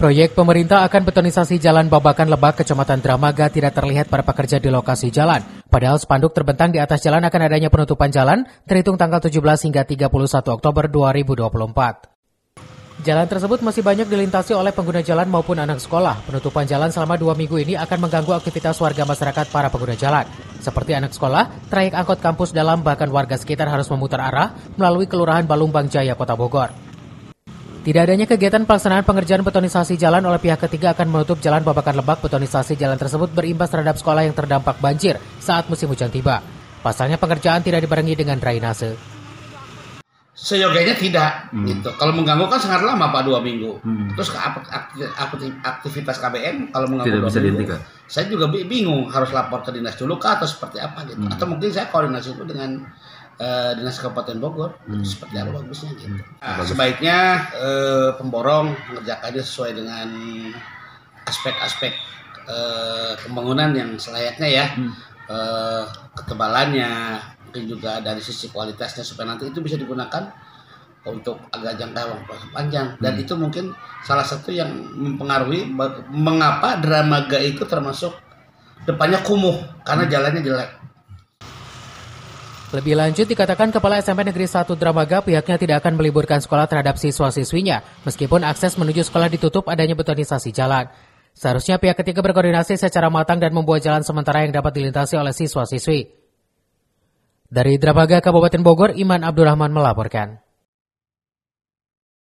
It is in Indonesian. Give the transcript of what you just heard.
Proyek pemerintah akan betonisasi Jalan Babakan Lebak, Kecamatan Dramaga tidak terlihat para pekerja di lokasi jalan. Padahal spanduk terbentang di atas jalan akan adanya penutupan jalan terhitung tanggal 17 hingga 31 Oktober 2024. Jalan tersebut masih banyak dilintasi oleh pengguna jalan maupun anak sekolah. Penutupan jalan selama 2 minggu ini akan mengganggu aktivitas warga masyarakat para pengguna jalan. Seperti anak sekolah, trayek angkot kampus dalam, bahkan warga sekitar harus memutar arah melalui Kelurahan Balumbang Jaya, Kota Bogor. Tidak adanya kegiatan pelaksanaan pengerjaan betonisasi jalan oleh pihak ketiga akan menutup Jalan Babakan Lebak. Betonisasi jalan tersebut berimbas terhadap sekolah yang terdampak banjir saat musim hujan tiba. Pasalnya pengerjaan tidak dibarengi dengan drainase. Seyogianya tidak, gitu. Kalau mengganggu kan sangat lama Pak, 2 minggu. Terus aktivitas KBM kalau mengganggu tidak bisa dihentikan. Saya juga bingung harus lapor ke dinas dulu kah atau seperti apa gitu. Atau mungkin saya koordinasi itu dengan Dinas Kabupaten Bogor, seperti apa bagusnya gitu. Sebaiknya pemborong mengerjakannya sesuai dengan aspek-aspek pembangunan yang selayaknya ya, ketebalannya, mungkin juga dari sisi kualitasnya supaya nanti itu bisa digunakan untuk agak jangka waktu panjang. Dan itu mungkin salah satu yang mempengaruhi mengapa Dramaga itu termasuk depannya kumuh karena jalannya jelek. Lebih lanjut, dikatakan Kepala SMP Negeri 1 Dramaga pihaknya tidak akan meliburkan sekolah terhadap siswa-siswinya, meskipun akses menuju sekolah ditutup adanya betonisasi jalan. Seharusnya pihak ketiga berkoordinasi secara matang dan membuat jalan sementara yang dapat dilintasi oleh siswa-siswi. Dari Dramaga, Kabupaten Bogor, Iman Abdurrahman melaporkan.